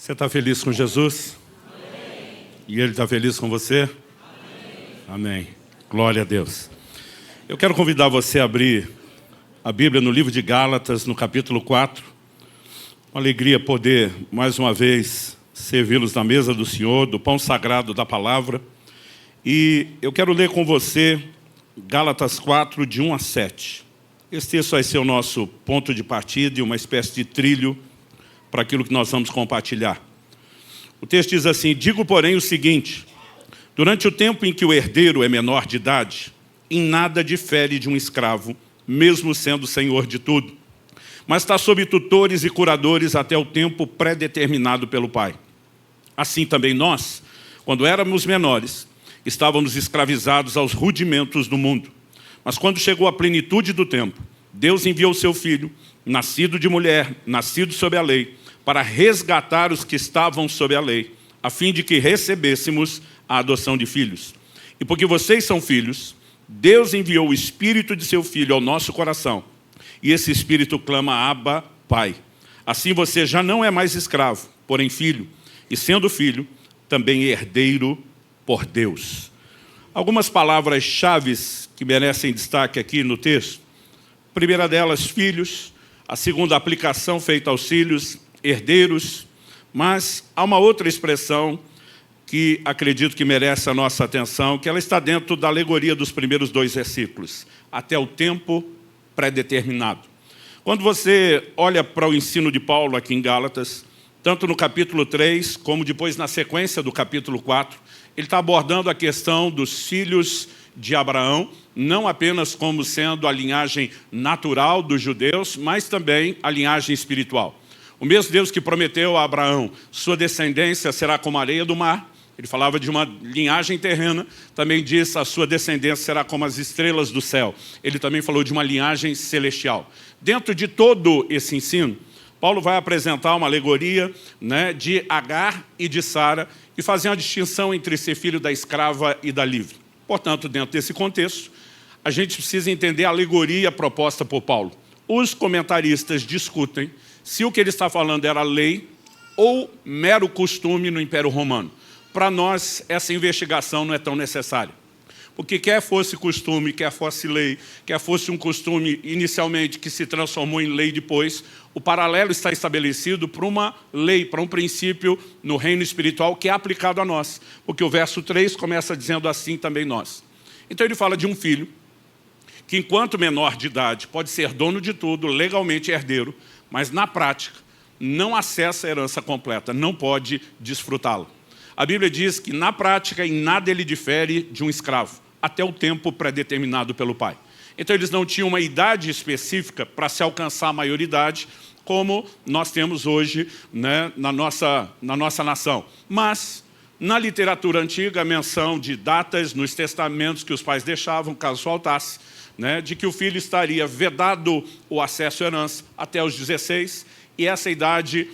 Você está feliz com Jesus? Amém. E Ele está feliz com você? Amém. Amém. Glória a Deus. Eu quero convidar você a abrir a Bíblia no livro de Gálatas, no capítulo 4. Uma alegria poder, mais uma vez, servi-los na mesa do Senhor, do pão sagrado da palavra. E eu quero ler com você Gálatas 4, de 1 a 7. Esse texto vai ser o nosso ponto de partida e uma espécie de trilho para aquilo que nós vamos compartilhar. O texto diz assim: digo, porém, o seguinte: durante o tempo em que o herdeiro é menor de idade, em nada difere de um escravo, mesmo sendo senhor de tudo, mas está sob tutores e curadores até o tempo pré-determinado pelo Pai. Assim também nós, quando éramos menores, estávamos escravizados aos rudimentos do mundo. Mas quando chegou a plenitude do tempo, Deus enviou seu Filho, nascido de mulher, nascido sob a lei, para resgatar os que estavam sob a lei, a fim de que recebêssemos a adoção de filhos. E porque vocês são filhos, Deus enviou o Espírito de seu Filho ao nosso coração. E esse Espírito clama: Abba, Pai. Assim você já não é mais escravo, porém filho. E sendo filho, também herdeiro por Deus. Algumas palavras-chave que merecem destaque aqui no texto. A primeira delas, filhos. A segunda, aplicação feita aos filhos, herdeiros. Mas há uma outra expressão que acredito que merece a nossa atenção, que ela está dentro da alegoria dos primeiros 2 versículos. Até o tempo pré-determinado. Quando você olha para o ensino de Paulo aqui em Gálatas, tanto no capítulo 3, como depois na sequência do capítulo 4, ele está abordando a questão dos filhos de Abraão, não apenas como sendo a linhagem natural dos judeus, mas também a linhagem espiritual. O mesmo Deus que prometeu a Abraão, sua descendência será como a areia do mar. Ele falava de uma linhagem terrena, também diz a sua descendência será como as estrelas do céu. Ele também falou de uma linhagem celestial. Dentro de todo esse ensino, Paulo vai apresentar uma alegoria, de Agar e de Sara e fazer uma distinção entre ser filho da escrava e da livre. Portanto, dentro desse contexto, a gente precisa entender a alegoria proposta por Paulo. Os comentaristas discutem se o que ele está falando era lei ou mero costume no Império Romano. Para nós, essa investigação não é tão necessária. Porque quer fosse costume, quer fosse lei, quer fosse um costume inicialmente que se transformou em lei depois, o paralelo está estabelecido para uma lei, para um princípio no reino espiritual que é aplicado a nós. Porque o verso 3 começa dizendo assim também nós. Então ele fala de um filho que, enquanto menor de idade, pode ser dono de tudo, legalmente herdeiro, mas na prática não acessa a herança completa, não pode desfrutá-la. A Bíblia diz que na prática em nada ele difere de um escravo, até o tempo pré-determinado pelo Pai. Então eles não tinham uma idade específica para se alcançar a maioridade, como nós temos hoje, na nossa nação. Mas, na literatura antiga, a menção de datas nos testamentos que os pais deixavam, caso faltasse, de que o filho estaria vedado o acesso à herança até os 16, e essa idade,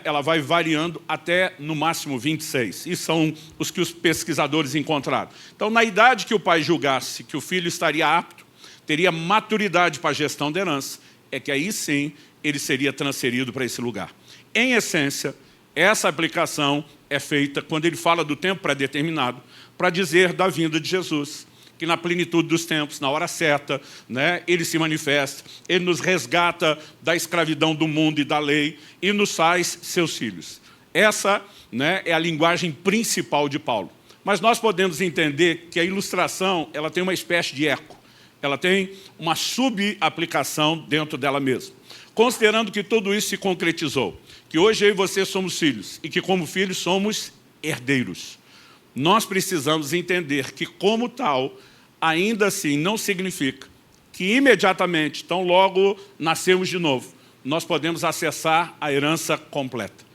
ela vai variando até, no máximo, 26. E são os que os pesquisadores encontraram. Então, na idade que o pai julgasse que o filho estaria apto, teria maturidade para a gestão da herança, é que aí sim ele seria transferido para esse lugar. Em essência, essa aplicação é feita quando ele fala do tempo pré-determinado, para dizer da vinda de Jesus, que na plenitude dos tempos, na hora certa, ele se manifesta, ele nos resgata da escravidão do mundo e da lei e nos faz seus filhos. Essa é a linguagem principal de Paulo. Mas nós podemos entender que a ilustração ela tem uma espécie de eco, ela tem uma subaplicação dentro dela mesma. Considerando que tudo isso se concretizou, que hoje eu e você somos filhos e que como filhos somos herdeiros. Nós precisamos entender que, como tal, ainda assim não significa que imediatamente, tão logo nascemos de novo, nós podemos acessar a herança completa.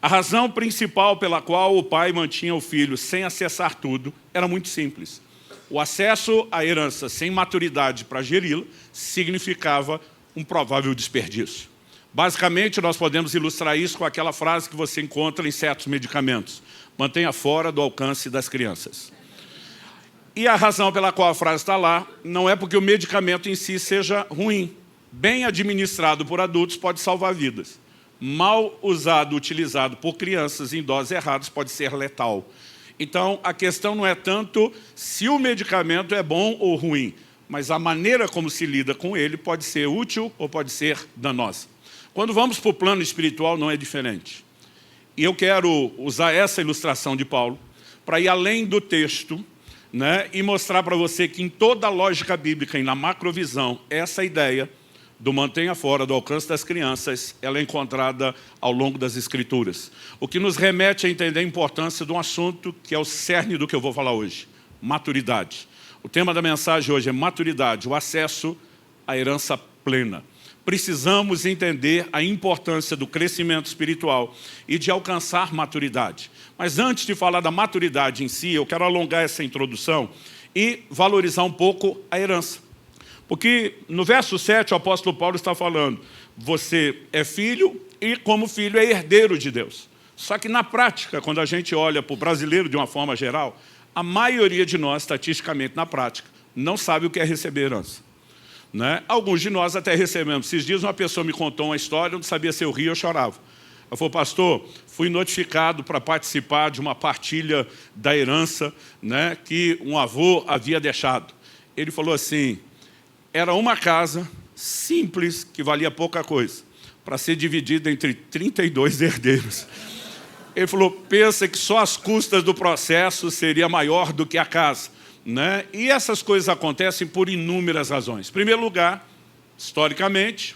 A razão principal pela qual o pai mantinha o filho sem acessar tudo era muito simples. O acesso à herança sem maturidade para geri-la significava um provável desperdício. Basicamente, nós podemos ilustrar isso com aquela frase que você encontra em certos medicamentos: mantenha fora do alcance das crianças. E a razão pela qual a frase está lá não é porque o medicamento em si seja ruim. Bem administrado por adultos pode salvar vidas. mal usado, utilizado por crianças em doses erradas, pode ser letal. Então, a questão não é tanto se o medicamento é bom ou ruim, mas a maneira como se lida com ele pode ser útil ou pode ser danosa. Quando vamos para o plano espiritual, não é diferente. E eu quero usar essa ilustração de Paulo para ir além do texto, né, e mostrar para você que em toda a lógica bíblica e na macrovisão, essa ideia do mantenha fora do alcance das crianças, ela é encontrada ao longo das Escrituras. O que nos remete a entender a importância de um assunto que é o cerne do que eu vou falar hoje, maturidade. O tema da mensagem hoje é maturidade, o acesso à herança plena. Precisamos entender a importância do crescimento espiritual e de alcançar maturidade. Mas antes de falar da maturidade em si, eu quero alongar essa introdução e valorizar um pouco a herança. Porque no verso 7 o apóstolo Paulo está falando, você é filho e como filho é herdeiro de Deus. Só que na prática, quando a gente olha para o brasileiro de uma forma geral, a maioria de nós, estatisticamente na prática, não sabe o que é receber herança. Né? Alguns de nós até recebemos. Esses dias uma pessoa me contou uma história, eu não sabia se eu ria ou chorava. Ela falou, pastor, fui notificado para participar de uma partilha da herança, né, que um avô havia deixado. Ele falou assim, era uma casa simples, que valia pouca coisa, para ser dividida entre 32 herdeiros. Ele falou, pensa que só as custas do processo seria maior do que a casa. Né? E essas coisas acontecem por inúmeras razões. Em primeiro lugar, historicamente,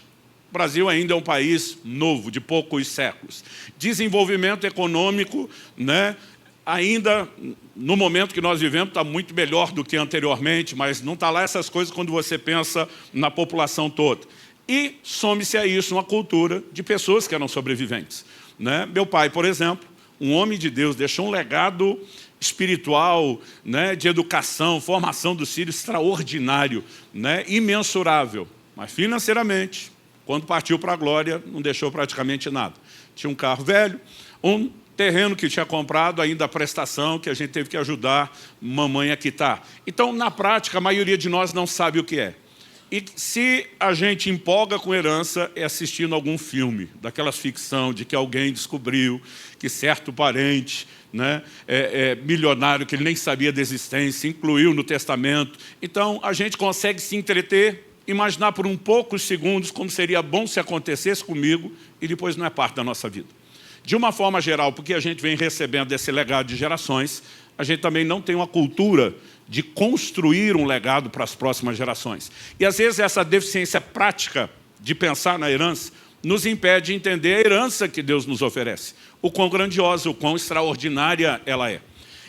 o Brasil ainda é um país novo, de poucos séculos. Desenvolvimento econômico, né, ainda no momento que nós vivemos, está muito melhor do que anteriormente, mas não está lá essas coisas quando você pensa na população toda. E some-se a isso uma cultura de pessoas que eram sobreviventes. Né? Meu pai, por exemplo, um homem de Deus, deixou um legado espiritual, né, de educação, formação dos filhos extraordinário, né, imensurável. Mas financeiramente, quando partiu para a glória, não deixou praticamente nada. Tinha um carro velho, um terreno que tinha comprado, ainda a prestação, que a gente teve que ajudar mamãe a quitar. Então, na prática, a maioria de nós não sabe o que é. E se a gente empolga com herança, é assistindo algum filme, daquelas ficção de que alguém descobriu que certo parente, né, milionário, que ele nem sabia da existência, incluiu no testamento. Então, a gente consegue se entreter, imaginar por poucos segundos como seria bom se acontecesse comigo e depois não é parte da nossa vida. De uma forma geral, porque a gente vem recebendo esse legado de gerações, a gente também não tem uma cultura de construir um legado para as próximas gerações. E às vezes essa deficiência prática de pensar na herança nos impede de entender a herança que Deus nos oferece, o quão grandiosa, o quão extraordinária ela é.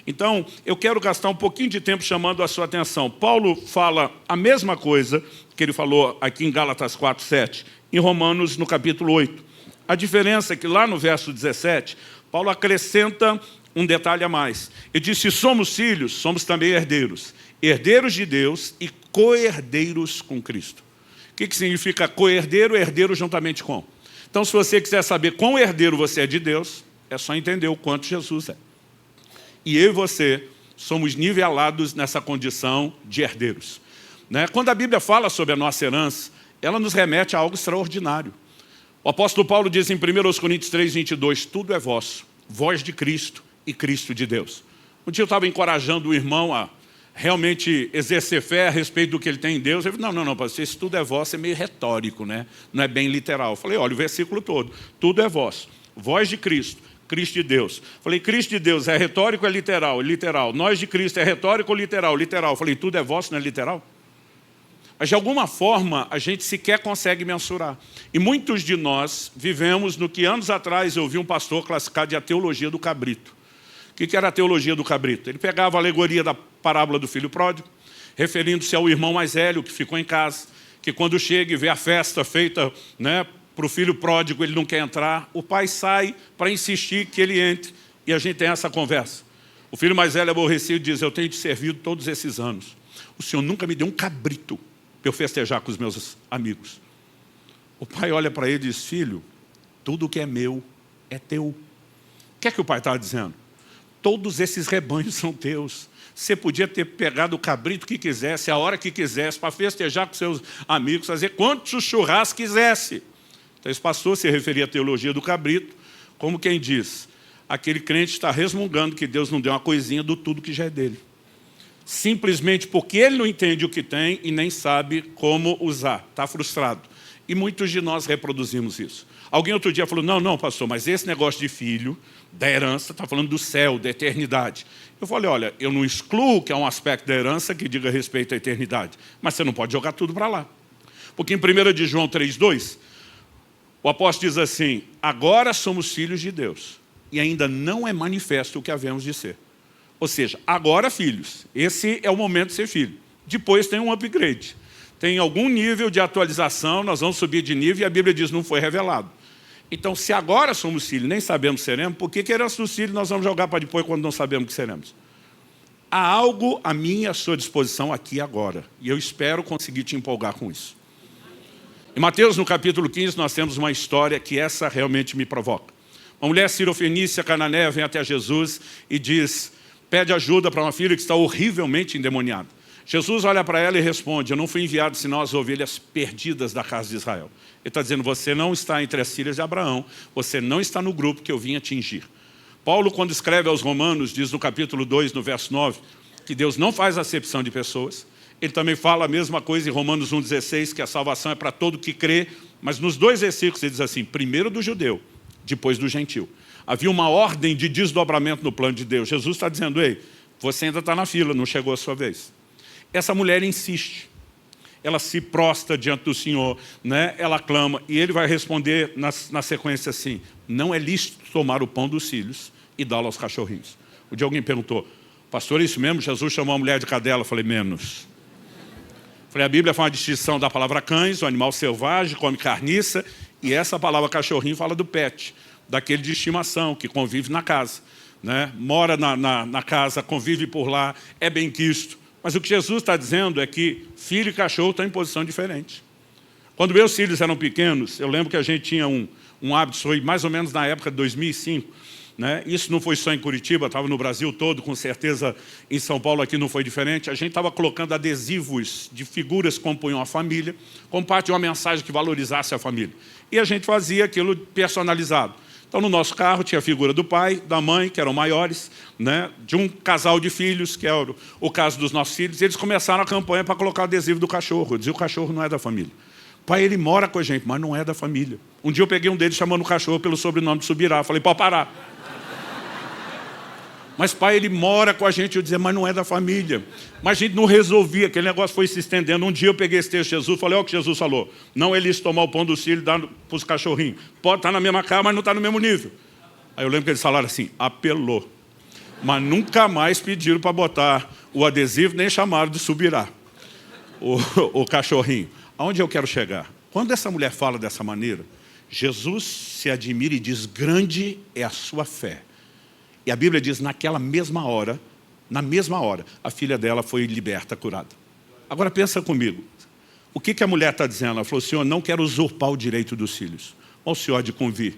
Então, eu quero gastar um pouquinho de tempo chamando a sua atenção. Paulo fala a mesma coisa que ele falou aqui em Gálatas 4:7, em Romanos no capítulo 8. A diferença é que lá no verso 17, Paulo acrescenta um detalhe a mais. Ele diz, se somos filhos, somos também herdeiros. Herdeiros de Deus e co-herdeiros com Cristo. O que significa co-herdeiro? Herdeiro juntamente com. Então, se você quiser saber quão herdeiro você é de Deus, é só entender o quanto Jesus é. E eu e você somos nivelados nessa condição de herdeiros. Né? Quando a Bíblia fala sobre a nossa herança, ela nos remete a algo extraordinário. O apóstolo Paulo diz em 1 Coríntios 3:22, tudo é vosso, vós de Cristo e Cristo de Deus. Um dia eu estava encorajando o irmão a realmente exercer fé a respeito do que ele tem em Deus. Ele falou, não, pastor, isso tudo é vosso, é meio retórico, né? Não é bem literal. Eu falei, olha o versículo todo, tudo é vosso, vós de Cristo, Cristo de Deus. Falei, Cristo de Deus é retórico ou é literal? Literal. Nós de Cristo é retórico ou literal? Literal. Falei, tudo é vosso, não é literal? Mas de alguma forma a gente sequer consegue mensurar. E muitos de nós vivemos no que anos atrás eu ouvi um pastor classificar de a teologia do cabrito. O que era a teologia do cabrito? Ele pegava a alegoria da parábola do filho pródigo, referindo-se ao irmão mais velho que ficou em casa, que quando chega e vê a festa feita, né, para o filho pródigo, ele não quer entrar, o pai sai para insistir que ele entre, e a gente tem essa conversa. O filho mais velho aborrecido diz, eu tenho te servido todos esses anos, o senhor nunca me deu um cabrito para eu festejar com os meus amigos. O pai olha para ele e diz, filho, tudo que é meu é teu. O que é que o pai estava dizendo? Todos esses rebanhos são teus. Você podia ter pegado o cabrito que quisesse, a hora que quisesse, para festejar com seus amigos, fazer quantos churrascos quisesse. Então esse pastor se referia à teologia do cabrito, como quem diz, aquele crente está resmungando que Deus não deu uma coisinha do tudo que já é dele. Simplesmente porque ele não entende o que tem e nem sabe como usar, está frustrado. E muitos de nós reproduzimos isso. Alguém outro dia falou, não, pastor, mas esse negócio de filho, da herança, está falando do céu, da eternidade. Eu falei, olha, eu não excluo que há um aspecto da herança que diga respeito à eternidade, mas você não pode jogar tudo para lá. Porque em 1 de João 3,2, o apóstolo diz assim, agora somos filhos de Deus, e ainda não é manifesto o que havemos de ser. Ou seja, agora filhos, esse é o momento de ser filho. Depois tem um upgrade. Tem algum nível de atualização, nós vamos subir de nível, e a Bíblia diz, não foi revelado. Então, se agora somos filhos, nem sabemos que seremos, por que a herança dos filhos nós vamos jogar para depois quando não sabemos que seremos? Há algo à minha e à sua disposição aqui e agora, e eu espero conseguir te empolgar com isso. Em Mateus, no capítulo 15, nós temos uma história que essa realmente me provoca. Uma mulher sirofenícia, cananeia, vem até Jesus e diz, pede ajuda para uma filha que está horrivelmente endemoniada. Jesus olha para ela e responde, eu não fui enviado senão as ovelhas perdidas da casa de Israel. Ele está dizendo, você não está entre as filhas de Abraão, você não está no grupo que eu vim atingir. Paulo, quando escreve aos Romanos, diz no capítulo 2, no verso 9, que Deus não faz acepção de pessoas. Ele também fala a mesma coisa em Romanos 1,16, que a salvação é para todo que crê, mas nos 2 versículos ele diz assim, primeiro do judeu, depois do gentil. Havia uma ordem de desdobramento no plano de Deus. Jesus está dizendo, ei, você ainda está na fila, não chegou a sua vez. Essa mulher insiste, ela se prostra diante do Senhor, né? Ela clama, e ele vai responder na sequência assim, não é lícito tomar o pão dos filhos e dá-lo aos cachorrinhos. Um dia alguém perguntou, pastor, é isso mesmo? Jesus chamou a mulher de cadela? Eu falei, menos. Falei, a Bíblia faz uma distinção da palavra cães, o animal selvagem, come carniça, e essa palavra cachorrinho fala do pet, daquele de estimação, que convive na casa, né? Mora na casa, convive por lá, é benquisto. Mas o que Jesus está dizendo é que filho e cachorro estão em posição diferente. Quando meus filhos eram pequenos, eu lembro que a gente tinha um hábito, foi mais ou menos na época de 2005, né? Isso não foi só em Curitiba, estava no Brasil todo, com certeza em São Paulo aqui não foi diferente. A gente estava colocando adesivos de figuras que compunham a família, como parte de uma mensagem que valorizasse a família. E a gente fazia aquilo personalizado. Então, no nosso carro tinha a figura do pai, da mãe, que eram maiores, né, de um casal de filhos, que era o caso dos nossos filhos, e eles começaram a campanha para colocar o adesivo do cachorro. Eu dizia, o cachorro não é da família. Pai, ele mora com a gente, mas não é da família. Um dia eu peguei um deles chamando o cachorro pelo sobrenome de Subirá. Falei, pode parar. Mas pai, ele mora com a gente. Eu dizia, mas não é da família. Mas a gente não resolvia, aquele negócio foi se estendendo. Um dia eu peguei esse texto de Jesus, falei, olha o que Jesus falou. Não é lícito tomar o pão do filho e dar para os cachorrinhos. Pode estar na mesma casa, mas não está no mesmo nível. Aí eu lembro que eles falaram assim, apelou. Mas nunca mais pediram para botar o adesivo, nem chamaram de Subirá, o cachorrinho. Aonde eu quero chegar? Quando essa mulher fala dessa maneira, Jesus se admira e diz, grande é a sua fé. E a Bíblia diz, naquela mesma hora, a filha dela foi liberta, curada. Agora pensa comigo, o que a mulher está dizendo? Ela falou, Senhor, não quero usurpar o direito dos filhos. Olha o Senhor há de convir,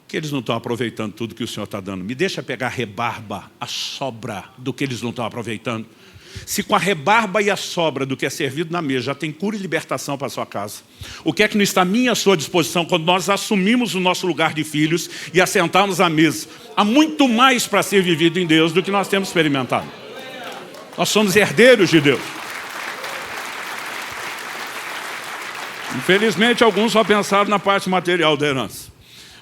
que eles não estão aproveitando tudo que o Senhor está dando. Me deixa pegar a rebarba, a sobra do que eles não estão aproveitando. Se com a rebarba e a sobra do que é servido na mesa já tem cura e libertação para a sua casa, o que é que não está à minha e à sua disposição quando nós assumimos o nosso lugar de filhos e assentamos à mesa? Há muito mais para ser vivido em Deus do que nós temos experimentado. Nós somos herdeiros de Deus. Infelizmente, alguns só pensaram na parte material da herança.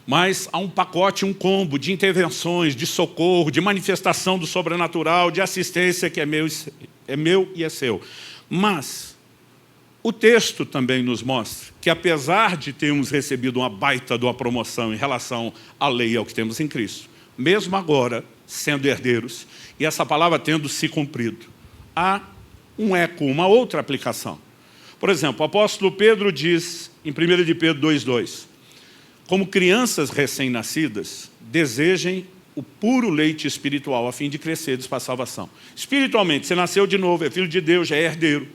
Mas há um pacote, um combo de intervenções, de socorro, de manifestação do sobrenatural, de assistência que é meu e é seu. Mas o texto também nos mostra que apesar de termos recebido uma baita de uma promoção em relação à lei e ao que temos em Cristo, mesmo agora sendo herdeiros, e essa palavra tendo se cumprido, há um eco, uma outra aplicação. Por exemplo, o apóstolo Pedro diz em 1 de Pedro 2,2, como crianças recém-nascidas, desejem o puro leite espiritual, a fim de crescerdes para a salvação. Espiritualmente, você nasceu de novo, é filho de Deus, já é herdeiro,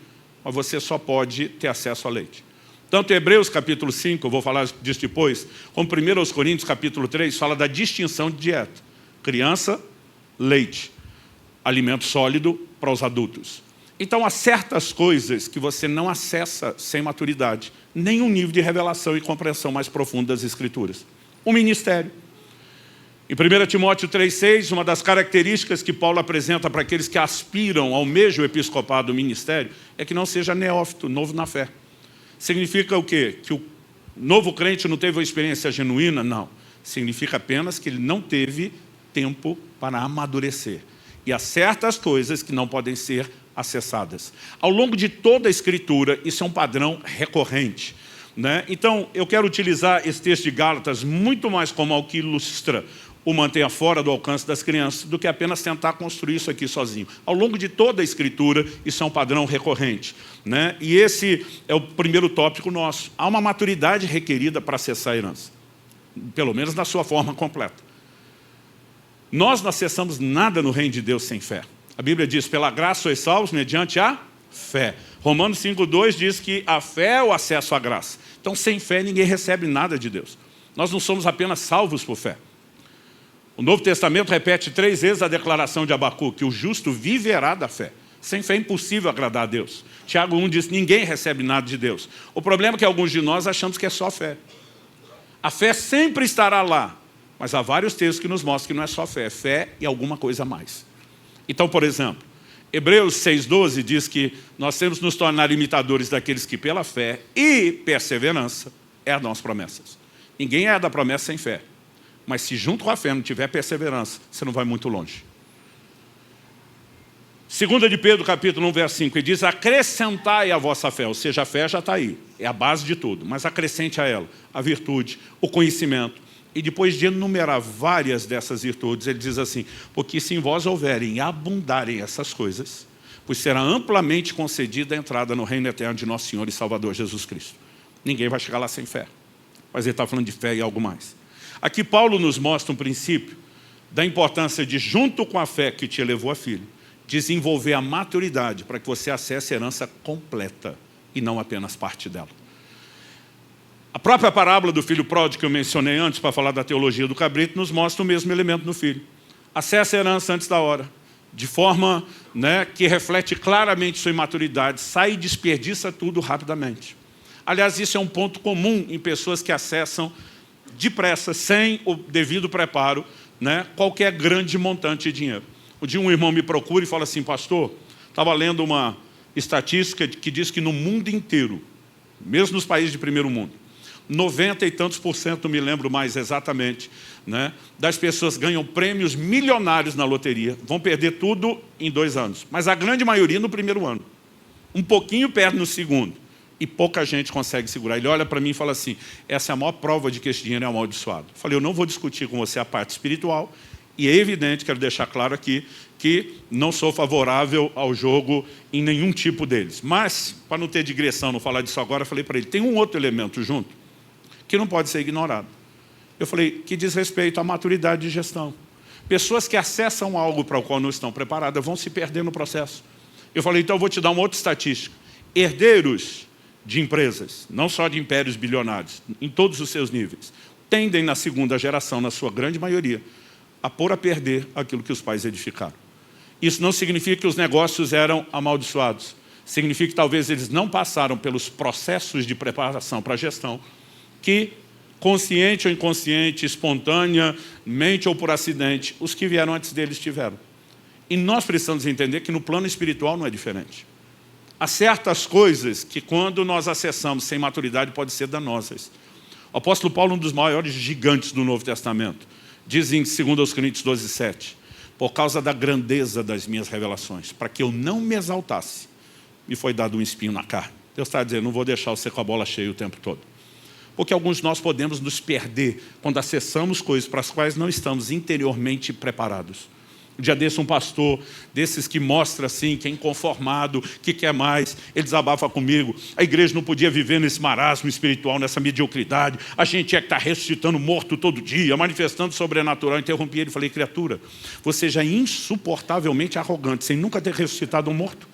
mas você só pode ter acesso ao leite. Tanto Hebreus capítulo 5, eu vou falar disso depois, como 1 Coríntios capítulo 3, fala da distinção de dieta. Criança, leite. Alimento sólido para os adultos. Então há certas coisas que você não acessa sem maturidade, nem um nível de revelação e compreensão mais profundo das Escrituras. O ministério. Em 1 Timóteo 3,6, uma das características que Paulo apresenta para aqueles que aspiram ao mesmo episcopado do ministério é que não seja neófito, novo na fé. Significa o quê? Que o novo crente não teve uma experiência genuína? Não. Significa apenas que ele não teve tempo para amadurecer. E há certas coisas que não podem ser acessadas. Ao longo de toda a Escritura, isso é um padrão recorrente, né? Então, eu quero utilizar esse texto de Gálatas muito mais como algo que ilustra o mantenha fora do alcance das crianças, do que apenas tentar construir isso aqui sozinho. Ao longo de toda a Escritura, isso é um padrão recorrente, né? E esse é o primeiro tópico nosso. Há uma maturidade requerida para acessar a herança, pelo menos na sua forma completa. Nós não acessamos nada no reino de Deus sem fé. A Bíblia diz, pela graça sois salvos mediante a fé. Romanos 5,2 diz que a fé é o acesso à graça. Então, sem fé, ninguém recebe nada de Deus. Nós não somos apenas salvos por fé. O Novo Testamento repete 3 vezes a declaração de Abacuque, que o justo viverá da fé. Sem fé é impossível agradar a Deus. Tiago 1 diz, ninguém recebe nada de Deus. O problema é que alguns de nós achamos que é só fé. A fé sempre estará lá, mas há vários textos que nos mostram que não é só fé, é fé e alguma coisa a mais. Então, por exemplo, Hebreus 6,12 diz que nós temos que nos tornar imitadores daqueles que pela fé e perseverança herdam as promessas. Ninguém herda a promessa sem fé. Mas se junto com a fé não tiver perseverança, você não vai muito longe. 2 de Pedro, capítulo 1, verso 5, ele diz, acrescentai a vossa fé, ou seja, a fé já está aí, é a base de tudo, mas acrescente a ela a virtude, o conhecimento. E depois de enumerar várias dessas virtudes, ele diz assim, porque se em vós houverem e abundarem essas coisas, pois será amplamente concedida a entrada no reino eterno de nosso Senhor e Salvador Jesus Cristo. Ninguém vai chegar lá sem fé, mas ele está falando de fé e algo mais. Aqui Paulo nos mostra um princípio da importância de, junto com a fé que te elevou a filho, desenvolver a maturidade para que você acesse a herança completa e não apenas parte dela. A própria parábola do filho pródigo que eu mencionei antes para falar da teologia do cabrito nos mostra o mesmo elemento no filho. Acessa a herança antes da hora, de forma, né, que reflete claramente sua imaturidade, sai e desperdiça tudo rapidamente. Aliás, isso é um ponto comum em pessoas que acessam depressa, sem o devido preparo, né, qualquer grande montante de dinheiro. Um dia um irmão me procura e fala assim, pastor, estava lendo uma estatística que diz que no mundo inteiro, mesmo nos países de primeiro mundo, 90 e tantos %, não me lembro mais exatamente, né, das pessoas ganham prêmios milionários na loteria, vão perder tudo em 2 anos, mas a grande maioria no primeiro ano. Um pouquinho perde no segundo, e pouca gente consegue segurar. Ele olha para mim e fala assim, essa é a maior prova de que esse dinheiro é amaldiçoado. Eu falei, eu não vou discutir com você a parte espiritual, e é evidente, quero deixar claro aqui, que não sou favorável ao jogo em nenhum tipo deles. Mas, para não ter digressão, não falar disso agora, eu falei para ele, tem um outro elemento junto, que não pode ser ignorado. Eu falei, que diz respeito à maturidade de gestão. Pessoas que acessam algo para o qual não estão preparadas vão se perder no processo. Eu falei, então eu vou te dar uma outra estatística. Herdeiros de empresas, não só de impérios bilionários, em todos os seus níveis, tendem na segunda geração, na sua grande maioria, a pôr a perder aquilo que os pais edificaram. Isso não significa que os negócios eram amaldiçoados. Significa que talvez eles não passaram pelos processos de preparação para a gestão, que, consciente ou inconsciente, espontaneamente ou por acidente, os que vieram antes deles tiveram. E nós precisamos entender que no plano espiritual não é diferente. Há certas coisas que, quando nós acessamos sem maturidade, podem ser danosas. O apóstolo Paulo, um dos maiores gigantes do Novo Testamento, diz em 2 Coríntios 12:7, por causa da grandeza das minhas revelações, para que eu não me exaltasse, me foi dado um espinho na carne. Deus está dizendo, não vou deixar você com a bola cheia o tempo todo. Porque alguns de nós podemos nos perder quando acessamos coisas para as quais não estamos interiormente preparados. Um dia desse, um pastor desses que mostra assim, que é inconformado, que quer mais, ele desabafa comigo. A igreja não podia viver nesse marasmo espiritual, nessa mediocridade. A gente é que está ressuscitando morto todo dia, manifestando sobrenatural. Eu interrompi ele e falei, criatura, você já é insuportavelmente arrogante, sem nunca ter ressuscitado um morto.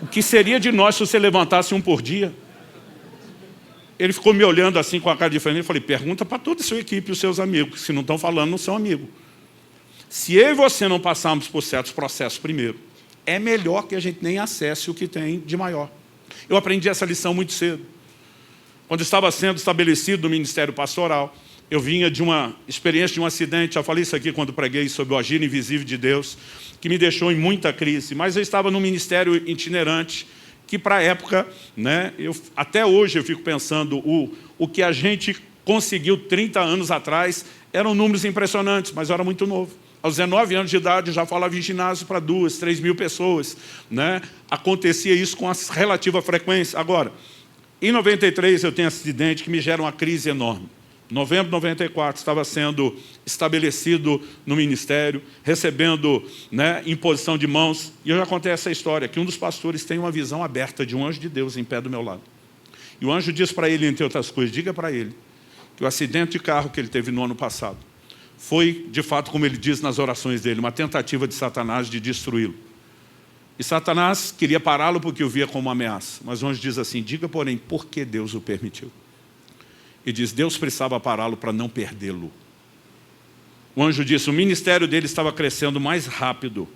O que seria de nós se você levantasse um por dia? Ele ficou me olhando assim com a cara diferente. Eu falei, pergunta para toda a sua equipe e os seus amigos, que se não estão falando, não são amigos. Se eu e você não passarmos por certos processos primeiro, é melhor que a gente nem acesse o que tem de maior. Eu aprendi essa lição muito cedo. Quando estava sendo estabelecido no ministério pastoral, eu vinha de uma experiência de um acidente, já falei isso aqui quando preguei sobre o agir invisível de Deus, que me deixou em muita crise, mas eu estava num ministério itinerante, que para a época, né, até hoje eu fico pensando, o que a gente conseguiu 30 anos atrás, eram números impressionantes, mas eu era muito novo. Aos 19 anos de idade, eu já falava em ginásio para 2.000, 3.000 pessoas. Né? Acontecia isso com relativa frequência. Agora, em 93, eu tenho um acidente que me gera uma crise enorme. Em novembro de 94, estava sendo estabelecido no ministério, recebendo, né, imposição de mãos. E eu já contei essa história, que um dos pastores tem uma visão aberta de um anjo de Deus em pé do meu lado. E o anjo diz para ele, entre outras coisas, diga para ele que o acidente de carro que ele teve no ano passado foi, de fato, como ele diz nas orações dele, uma tentativa de Satanás de destruí-lo. E Satanás queria pará-lo porque o via como uma ameaça. Mas o anjo diz assim, diga, porém, por que Deus o permitiu? E diz, Deus precisava pará-lo para não perdê-lo. O anjo disse, o ministério dele estava crescendo mais rápido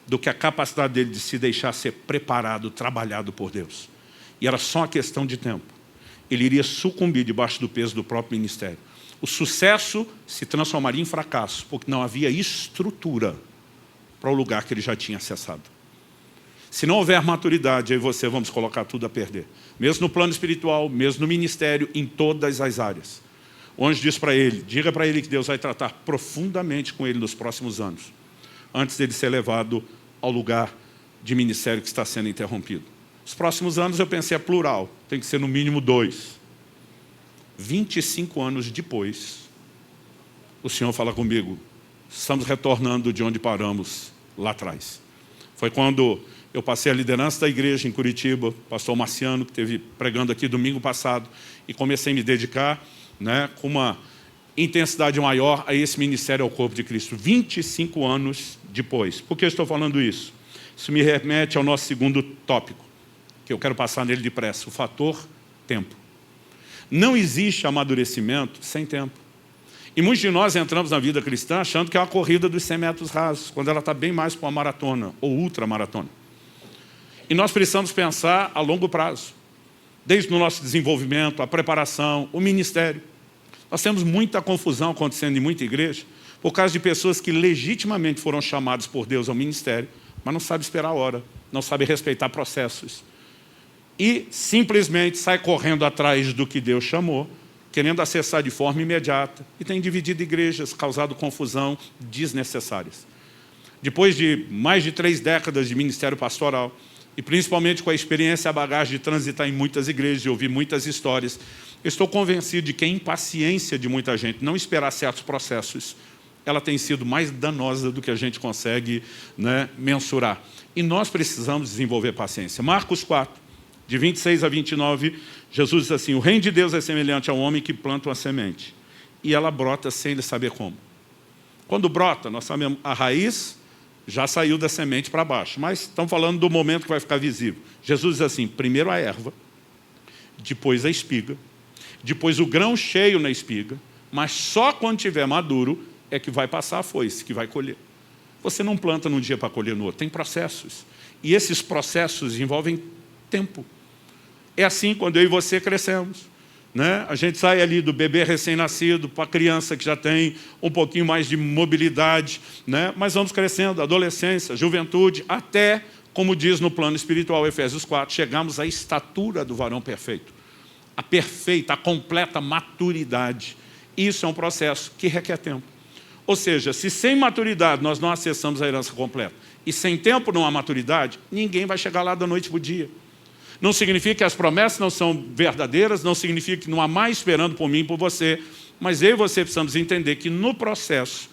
do que a capacidade dele de se deixar ser preparado, trabalhado por Deus. E era só uma questão de tempo. Ele iria sucumbir debaixo do peso do próprio ministério. O sucesso se transformaria em fracasso, porque não havia estrutura para o lugar que ele já tinha acessado. Se não houver maturidade, eu e você vamos colocar tudo a perder. Mesmo no plano espiritual, mesmo no ministério, em todas as áreas. O anjo diz para ele, diga para ele que Deus vai tratar profundamente com ele nos próximos anos, antes dele ser levado ao lugar de ministério que está sendo interrompido. Os próximos anos eu pensei é plural, tem que ser no mínimo 2. 25 anos depois, o Senhor fala comigo, estamos retornando de onde paramos lá atrás. Foi quando eu passei a liderança da igreja em Curitiba, pastor Marciano, que esteve pregando aqui domingo passado, e comecei a me dedicar, né, com uma intensidade maior a esse ministério ao corpo de Cristo. 25 anos depois. Por que eu estou falando isso? Isso me remete ao nosso segundo tópico, que eu quero passar nele depressa, o fator tempo. Não existe amadurecimento sem tempo. E muitos de nós entramos na vida cristã achando que é uma corrida dos 100 metros rasos, quando ela está bem mais para uma maratona ou ultramaratona. E nós precisamos pensar a longo prazo, desde o nosso desenvolvimento, a preparação, o ministério. Nós temos muita confusão acontecendo em muita igreja, por causa de pessoas que legitimamente foram chamadas por Deus ao ministério, mas não sabem esperar a hora, não sabem respeitar processos. E simplesmente sai correndo atrás do que Deus chamou, querendo acessar de forma imediata, e tem dividido igrejas, causado confusão desnecessárias. Depois de mais de 3 décadas de ministério pastoral, e principalmente com a experiência e a bagagem de transitar em muitas igrejas e ouvir muitas histórias, eu estou convencido de que a impaciência de muita gente, não esperar certos processos, ela tem sido mais danosa do que a gente consegue, né, mensurar. E nós precisamos desenvolver paciência. Marcos 4. De 26 a 29, Jesus diz assim, o reino de Deus é semelhante ao homem que planta uma semente, e ela brota sem ele saber como. Quando brota, nós sabemos, a raiz já saiu da semente para baixo, mas estamos falando do momento que vai ficar visível. Jesus diz assim, primeiro a erva, depois a espiga, depois o grão cheio na espiga, mas só quando estiver maduro é que vai passar a foice, que vai colher. Você não planta num dia para colher no outro, tem processos. E esses processos envolvem tempo. É assim quando eu e você crescemos. Né? A gente sai ali do bebê recém-nascido para a criança que já tem um pouquinho mais de mobilidade, né? Mas vamos crescendo, adolescência, juventude, até, como diz no plano espiritual, Efésios 4, chegamos à estatura do varão perfeito. A perfeita, a completa maturidade. Isso é um processo que requer tempo. Ou seja, se sem maturidade nós não acessamos a herança completa, e sem tempo não há maturidade, ninguém vai chegar lá da noite para o dia. Não significa que as promessas não são verdadeiras, não significa que não há mais esperando por mim e por você, mas eu e você precisamos entender que no processo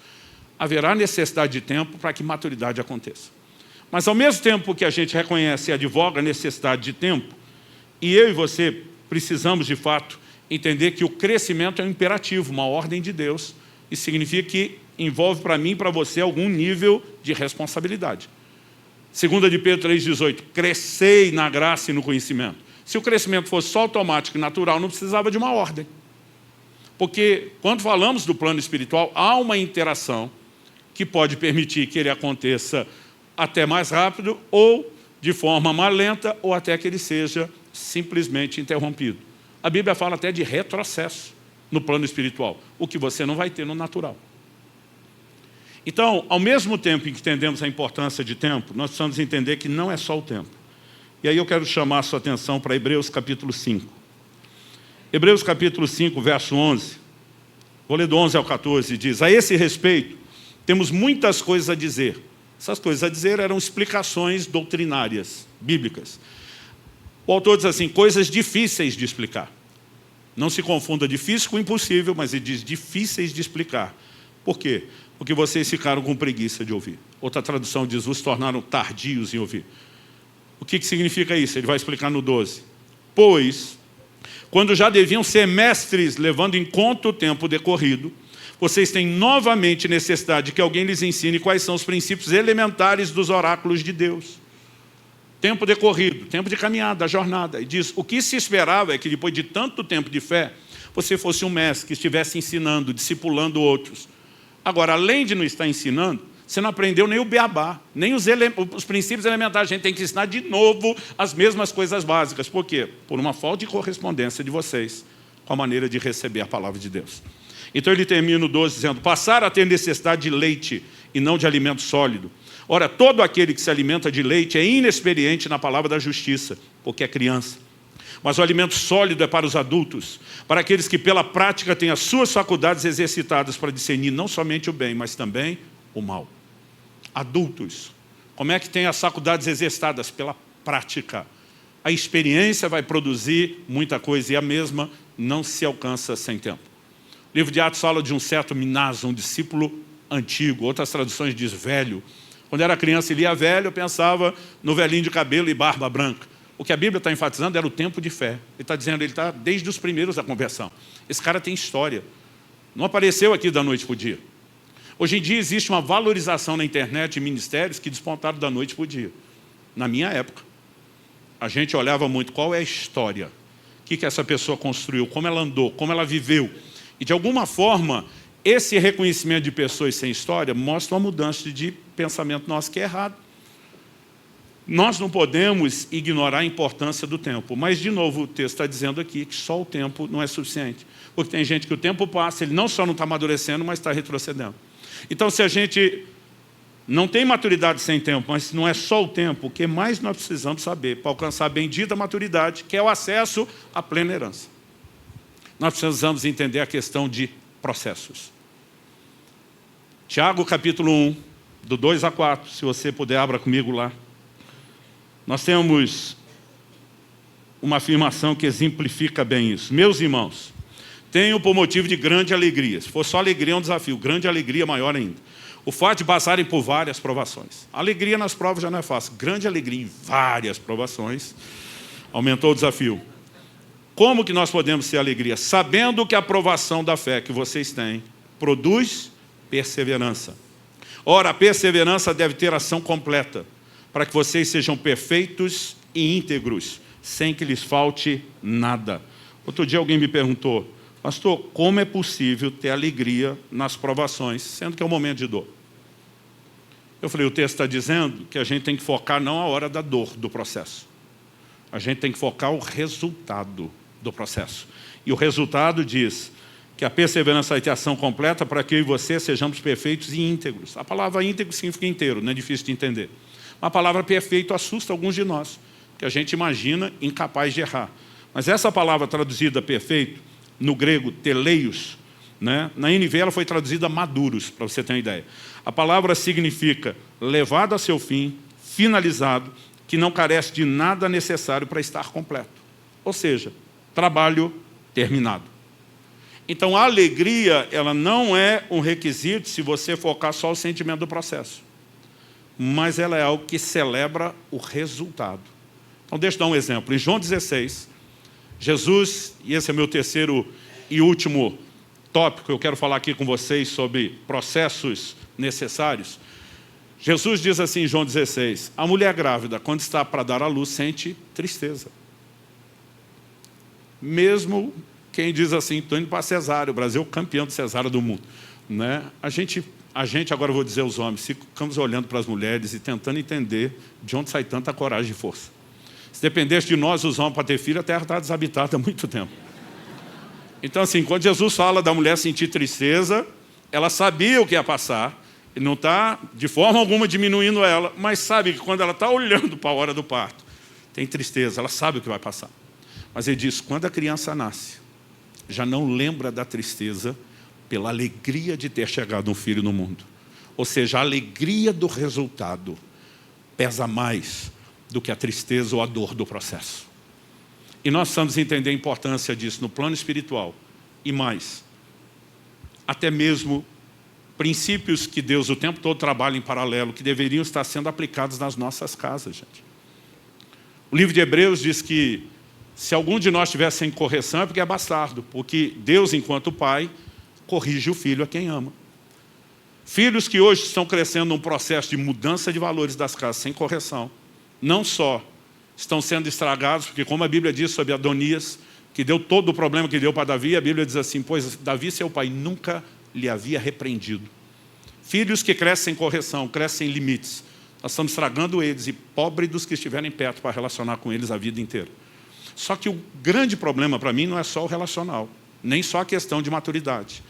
haverá necessidade de tempo para que maturidade aconteça. Mas ao mesmo tempo que a gente reconhece e advoga a necessidade de tempo, e eu e você precisamos de fato entender que o crescimento é um imperativo, uma ordem de Deus, e significa que envolve para mim e para você algum nível de responsabilidade. 2 de Pedro 3,18, crescei na graça e no conhecimento. Se o crescimento fosse só automático e natural, não precisava de uma ordem. Porque quando falamos do plano espiritual, há uma interação que pode permitir que ele aconteça até mais rápido, ou de forma mais lenta, ou até que ele seja simplesmente interrompido. A Bíblia fala até de retrocesso no plano espiritual, o que você não vai ter no natural. Então, ao mesmo tempo em que entendemos a importância de tempo, nós precisamos entender que não é só o tempo. E aí eu quero chamar a sua atenção para Hebreus capítulo 5. Hebreus capítulo 5, verso 11. Vou ler do 11 ao 14, diz: a esse respeito, temos muitas coisas a dizer. Essas coisas a dizer eram explicações doutrinárias, bíblicas. O autor diz assim, coisas difíceis de explicar. Não se confunda difícil com impossível, mas ele diz difíceis de explicar. Por quê? Porque vocês ficaram com preguiça de ouvir. Outra tradução diz, vos tornaram tardios em ouvir. O que significa isso? Ele vai explicar no 12. Pois, quando já deviam ser mestres, levando em conta o tempo decorrido, vocês têm novamente necessidade de que alguém lhes ensine quais são os princípios elementares dos oráculos de Deus. Tempo decorrido, tempo de caminhada, jornada. E diz, o que se esperava é que depois de tanto tempo de fé, você fosse um mestre que estivesse ensinando, discipulando outros. Agora, além de não estar ensinando, você não aprendeu nem o beabá, nem os princípios elementares. A gente tem que ensinar de novo as mesmas coisas básicas. Por quê? Por uma falta de correspondência de vocês com a maneira de receber a palavra de Deus. Então ele termina o 12 dizendo, passaram a ter necessidade de leite e não de alimento sólido. Ora, todo aquele que se alimenta de leite é inexperiente na palavra da justiça, porque é criança. Mas o alimento sólido é para os adultos, para aqueles que pela prática têm as suas faculdades exercitadas para discernir não somente o bem, mas também o mal. Adultos, como é que tem as faculdades exercitadas? Pela prática. A experiência vai produzir muita coisa e a mesma não se alcança sem tempo. O livro de Atos fala de um certo Minaso, um discípulo antigo, outras traduções diz velho. Quando era criança e lia velho, eu pensava no velhinho de cabelo e barba branca. O que a Bíblia está enfatizando era o tempo de fé. Ele está dizendo, ele está desde os primeiros da conversão. Esse cara tem história. Não apareceu aqui da noite para o dia. Hoje em dia existe uma valorização na internet de ministérios que despontaram da noite para o dia. Na minha época, a gente olhava muito qual é a história, o que essa pessoa construiu, como ela andou, como ela viveu. E de alguma forma, esse reconhecimento de pessoas sem história mostra uma mudança de pensamento nosso que é errado. Nós não podemos ignorar a importância do tempo. Mas, de novo, o texto está dizendo aqui que só o tempo não é suficiente. Porque tem gente que o tempo passa, ele não só não está amadurecendo, mas está retrocedendo. Então, se a gente não tem maturidade sem tempo, mas não é só o tempo, o que mais nós precisamos saber para alcançar a bendita maturidade, que é o acesso à plena herança? Nós precisamos entender a questão de processos. Tiago, capítulo 1, do 2 a 4, se você puder, abra comigo lá. Nós temos uma afirmação que exemplifica bem isso. Meus irmãos, tenho por motivo de grande alegria. Se for só alegria é um desafio, grande alegria maior ainda. O fato de passarem por várias provações. Alegria nas provas já não é fácil. Grande alegria em várias provações. Aumentou o desafio. Como que nós podemos ter alegria? Sabendo que a provação da fé que vocês têm produz perseverança. Ora, a perseverança deve ter ação completa, para que vocês sejam perfeitos e íntegros, sem que lhes falte nada. Outro dia alguém me perguntou, pastor, como é possível ter alegria nas provações, sendo que é um momento de dor? Eu falei, o texto está dizendo que a gente tem que focar não a hora da dor do processo. A gente tem que focar o resultado do processo. E o resultado diz que a perseverança vai ter ação completa para que eu e você sejamos perfeitos e íntegros. A palavra íntegro significa inteiro, não é difícil de entender. A palavra perfeito assusta alguns de nós, que a gente imagina incapaz de errar. Mas essa palavra traduzida perfeito, no grego teleios, né? Na NVI ela foi traduzida maduros, para você ter uma ideia. A palavra significa levado a seu fim, finalizado, que não carece de nada necessário para estar completo. Ou seja, trabalho terminado. Então a alegria, ela não é um requisito se você focar só o sentimento do processo. Mas ela é algo que celebra o resultado. Então deixa eu dar um exemplo. Em João 16, Jesus, e esse é meu terceiro e último tópico, eu quero falar aqui com vocês sobre processos necessários. Jesus diz assim em João 16, a mulher grávida, quando está para dar à luz, sente tristeza. Mesmo quem diz assim, estou indo para a cesárea, o Brasil é o campeão de cesárea do mundo. Né? A gente A gente, agora eu vou dizer aos homens, ficamos olhando para as mulheres e tentando entender de onde sai tanta coragem e força. Se dependesse de nós, os homens, para ter filho, a terra está desabitada há muito tempo. Então, assim, quando Jesus fala da mulher sentir tristeza, ela sabia o que ia passar, e não está, de forma alguma, diminuindo ela, mas sabe que quando ela está olhando para a hora do parto, tem tristeza, ela sabe o que vai passar. Mas ele diz, quando a criança nasce, já não lembra da tristeza pela alegria de ter chegado um filho no mundo. Ou seja, a alegria do resultado pesa mais do que a tristeza ou a dor do processo. E nós precisamos entender a importância disso no plano espiritual. E mais, até mesmo princípios que Deus o tempo todo trabalha em paralelo, que deveriam estar sendo aplicados nas nossas casas, gente. O livro de Hebreus diz que se algum de nós estiver sem correção é porque é bastardo, porque Deus, enquanto Pai, corrige o filho a quem ama. Filhos que hoje estão crescendo num processo de mudança de valores das casas sem correção, não só estão sendo estragados, porque como a Bíblia diz sobre Adonias, que deu todo o problema que deu para Davi, a Bíblia diz assim, pois Davi, seu pai, nunca lhe havia repreendido. Filhos que crescem sem correção, crescem sem limites, nós estamos estragando eles e pobre dos que estiverem perto para relacionar com eles a vida inteira. Só que o grande problema para mim não é só o relacional, nem só a questão de maturidade.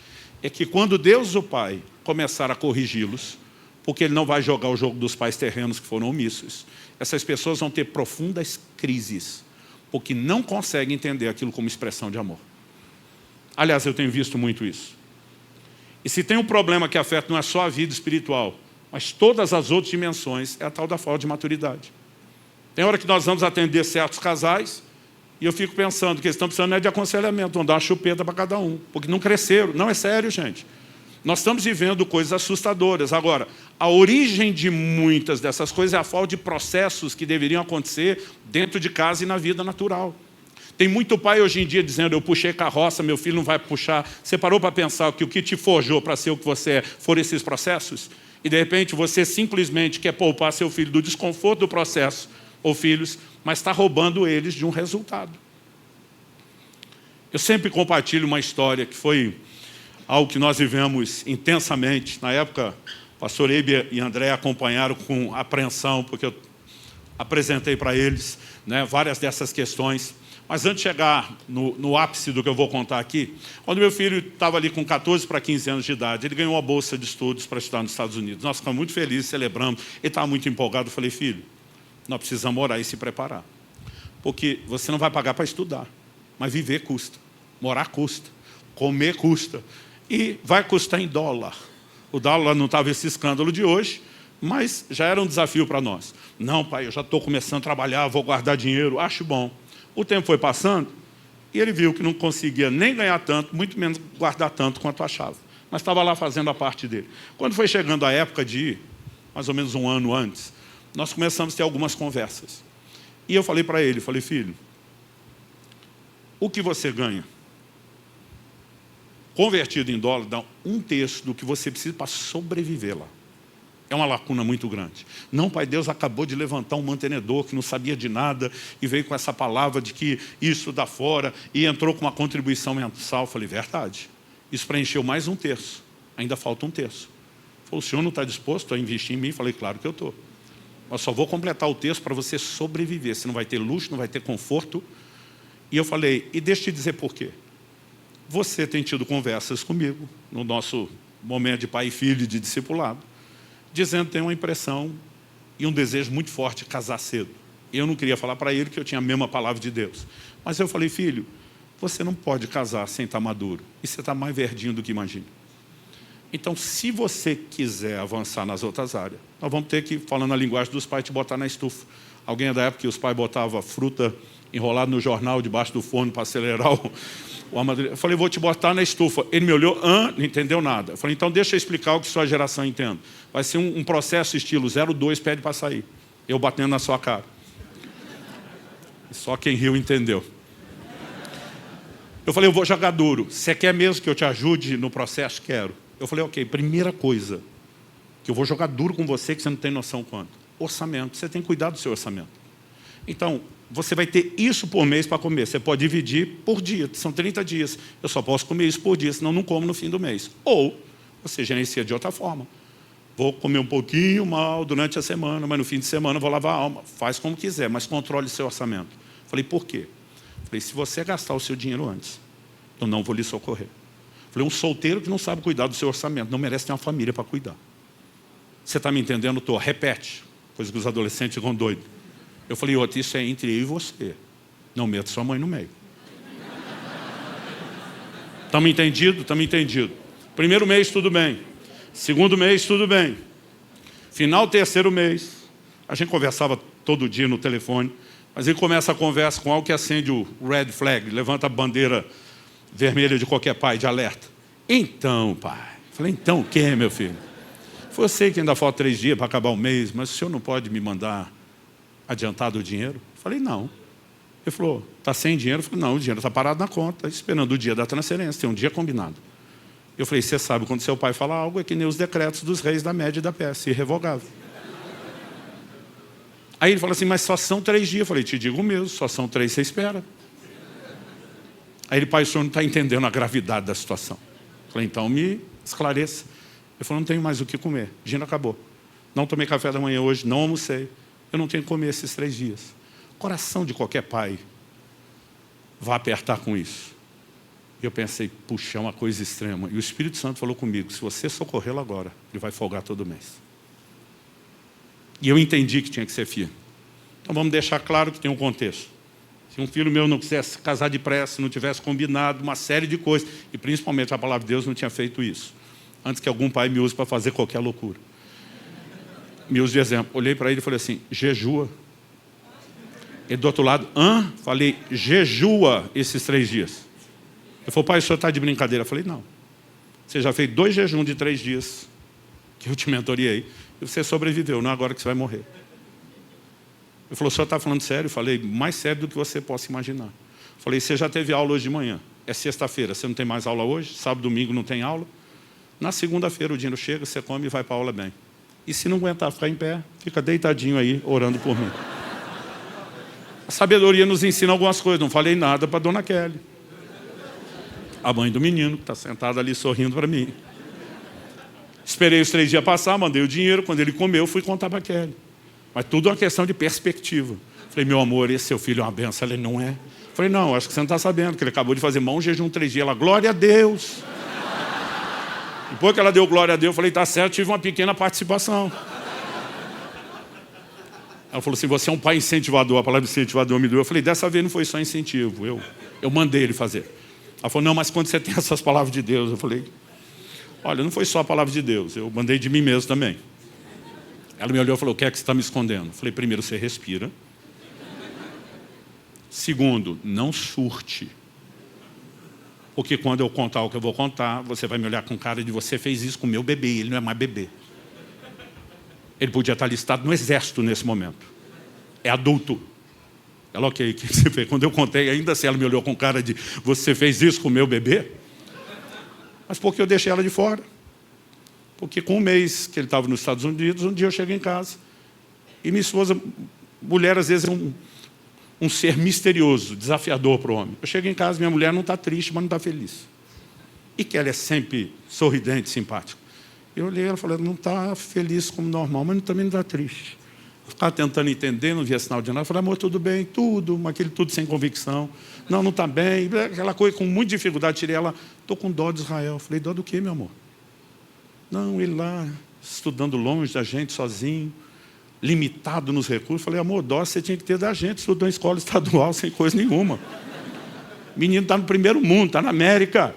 É que quando Deus, o Pai, começar a corrigi-los, porque Ele não vai jogar o jogo dos pais terrenos que foram omissos, essas pessoas vão ter profundas crises, porque não conseguem entender aquilo como expressão de amor. Aliás, eu tenho visto muito isso. E se tem um problema que afeta não é só a vida espiritual, mas todas as outras dimensões, é a tal da falta de maturidade. Tem hora que nós vamos atender certos casais, e eu fico pensando que eles estão precisando de aconselhamento, vão dar uma chupeta para cada um, porque não cresceram. Não, é sério, gente. Nós estamos vivendo coisas assustadoras. Agora, a origem de muitas dessas coisas é a falta de processos que deveriam acontecer dentro de casa e na vida natural. Tem muito pai hoje em dia dizendo, eu puxei carroça, meu filho não vai puxar. Você parou para pensar que o que te forjou para ser o que você é foram esses processos? E de repente você simplesmente quer poupar seu filho do desconforto do processo, ou filhos, mas está roubando eles de um resultado. Eu sempre compartilho uma história que foi algo que nós vivemos intensamente. Na época, o pastor Eibe e André acompanharam com apreensão, porque eu apresentei para eles, né, várias dessas questões. Mas antes de chegar no ápice do que eu vou contar aqui, quando meu filho estava ali com 14 para 15 anos de idade, ele ganhou uma bolsa de estudos para estudar nos Estados Unidos. Nós ficamos muito felizes, celebramos. Ele estava muito empolgado. Eu falei, filho, nós precisamos orar e se preparar. Porque você não vai pagar para estudar, mas viver custa, morar custa, comer custa. E vai custar em dólar. O dólar não estava esse escândalo de hoje, mas já era um desafio para nós. Não, pai, eu já estou começando a trabalhar, vou guardar dinheiro, acho bom. O tempo foi passando e ele viu que não conseguia nem ganhar tanto, muito menos guardar tanto quanto achava. Mas estava lá fazendo a parte dele. Quando foi chegando a época de ir, mais ou menos um ano antes, nós começamos a ter algumas conversas. E eu falei para ele, falei, filho, o que você ganha, convertido em dólar, dá 1/3 do que você precisa para sobreviver lá. É uma lacuna muito grande. Não, pai, Deus acabou de levantar um mantenedor que não sabia de nada e veio com essa palavra de que isso dá fora e entrou com uma contribuição mensal. Eu falei, verdade. Isso preencheu mais 1/3. Ainda falta 1/3. Falou, o senhor não está disposto a investir em mim? Eu falei, claro que eu estou. Mas só vou completar o texto para você sobreviver. Você não vai ter luxo, não vai ter conforto. E eu falei, e deixa eu te dizer por quê. Você tem tido conversas comigo, no nosso momento de pai e filho, de discipulado, dizendo que tem uma impressão e um desejo muito forte de casar cedo. Eu não queria falar para ele que eu tinha a mesma palavra de Deus. Mas eu falei, filho, você não pode casar sem estar maduro. E você está mais verdinho do que imagina. Então, se você quiser avançar nas outras áreas, nós vamos ter que, falando a linguagem dos pais, te botar na estufa. Alguém é da época que os pais botavam fruta enrolada no jornal debaixo do forno para acelerar o amadurecimento. Eu falei, vou te botar na estufa. Ele me olhou, não entendeu nada. Eu falei, então deixa eu explicar o que sua geração entende. Vai ser um processo estilo 02, pede para sair. Eu batendo na sua cara. Só quem riu entendeu. Eu falei, eu vou jogar duro. Você quer mesmo que eu te ajude no processo? Quero. Eu falei, ok, primeira coisa, que eu vou jogar duro com você, que você não tem noção quanto. Orçamento. Você tem que cuidar do seu orçamento. Então, você vai ter isso por mês para comer. Você pode dividir por dia. São 30 dias. Eu só posso comer isso por dia, senão não como no fim do mês. Ou você gerencia de outra forma. Vou comer um pouquinho mal durante a semana, mas no fim de semana vou lavar a alma. Faz como quiser, mas controle seu orçamento. Falei, por quê? Falei, se você gastar o seu dinheiro antes, eu não vou lhe socorrer. Falei, um solteiro que não sabe cuidar do seu orçamento, não merece ter uma família para cuidar. Você está me entendendo? Tô. Repete. Coisa que os adolescentes ficam doidos. Eu falei, outro, isso é entre eu e você. Não meta sua mãe no meio. Estamos entendidos? Estamos entendidos. Primeiro mês, tudo bem. Segundo mês, tudo bem. Final, terceiro mês. A gente conversava todo dia no telefone, mas ele começa a conversa com algo que acende o red flag, levanta a bandeira vermelha de qualquer pai, de alerta. Então, pai. Falei, então o que, meu filho? Eu sei que ainda falta 3 dias para acabar o mês, mas o senhor não pode me mandar adiantado o dinheiro? Falei, não. Ele falou, está sem dinheiro? Eu falei, não, o dinheiro está parado na conta, esperando o dia da transferência, tem um dia combinado. Eu falei, você sabe, quando seu pai fala algo, é que nem os decretos dos reis da Média e da Pérsia, irrevogável. Aí ele falou assim, mas só são 3 dias. Eu falei, te digo mesmo, só são 3, você espera. Aí ele, pai, o senhor não está entendendo a gravidade da situação. Eu falei, então me esclareça. Ele falou, não tenho mais o que comer, o dinheiro acabou. Não tomei café da manhã hoje, não almocei. Eu não tenho que comer esses 3 dias. O coração de qualquer pai vai apertar com isso. E eu pensei, puxa, é uma coisa extrema. E o Espírito Santo falou comigo, se você socorrê-lo agora, ele vai folgar todo mês. E eu entendi que tinha que ser firme. Então vamos deixar claro que tem um contexto. Se um filho meu não quisesse casar depressa, não tivesse combinado uma série de coisas, e principalmente a palavra de Deus não tinha feito isso, antes que algum pai me use para fazer qualquer loucura. Me use de exemplo. Olhei para ele e falei assim, jejua. Ele do outro lado, hã? Falei, jejua esses 3 dias. Ele falou, pai, o senhor está de brincadeira? Eu falei, não. Você já fez 2 jejuns de 3 dias, que eu te mentoriei, e você sobreviveu, não é agora que você vai morrer. Ele falou, o senhor está falando sério? Eu falei, mais sério do que você possa imaginar. Eu falei, você já teve aula hoje de manhã? É sexta-feira, você não tem mais aula hoje? Sábado, domingo não tem aula? Na segunda-feira o dinheiro chega, você come e vai para a aula bem. E se não aguentar ficar em pé, fica deitadinho aí, orando por mim. A sabedoria nos ensina algumas coisas. Não falei nada para a dona Kelly, a mãe do menino, que está sentada ali sorrindo para mim. Esperei os 3 dias passar, mandei o dinheiro. Quando ele comeu, fui contar para a Kelly. Mas tudo é uma questão de perspectiva. Falei, meu amor, esse seu filho é uma benção. Ele não é. Falei, não, acho que você não está sabendo, que ele acabou de fazer mão jejum 3 dias. Ela, glória a Deus. Depois que ela deu glória a Deus, eu falei, tá certo, tive uma pequena participação. Ela falou assim, você é um pai incentivador. A palavra incentivador me doeu. Eu falei, dessa vez não foi só incentivo, eu mandei ele fazer. Ela falou, não, mas quando você tem essas palavras de Deus? Eu falei, olha, não foi só a palavra de Deus, eu mandei de mim mesmo também. Ela me olhou e falou, o que é que você está me escondendo? Eu falei, primeiro, você respira. Segundo, não surte. Porque quando eu contar o que eu vou contar, você vai me olhar com cara de você fez isso com o meu bebê, ele não é mais bebê. Ele podia estar listado no exército nesse momento. É adulto. Ela, ok, o que você fez? Quando eu contei, ainda assim ela me olhou com cara de você fez isso com o meu bebê? Mas por que eu deixei ela de fora? Porque com 1 mês que ele estava nos Estados Unidos, um dia eu cheguei em casa e minha esposa, mulher às vezes é um ser misterioso, desafiador para o homem. Eu chego em casa, minha mulher não está triste, mas não está feliz. E que ela é sempre sorridente, simpática. Eu olhei, ela falou, não está feliz como normal, mas também não está triste. Eu ficava tentando entender, não via sinal de nada. Eu falei, amor, tudo bem, tudo, mas aquele tudo sem convicção. Não está bem. Aquela coisa com muita dificuldade, tirei ela, estou com dó de Israel. Eu falei, dó do quê, meu amor? Não, ele lá, estudando longe da gente, sozinho, limitado nos recursos. Eu falei, amor, dó você tinha que ter da gente, estudou em escola estadual sem coisa nenhuma. O menino está no primeiro mundo, está na América.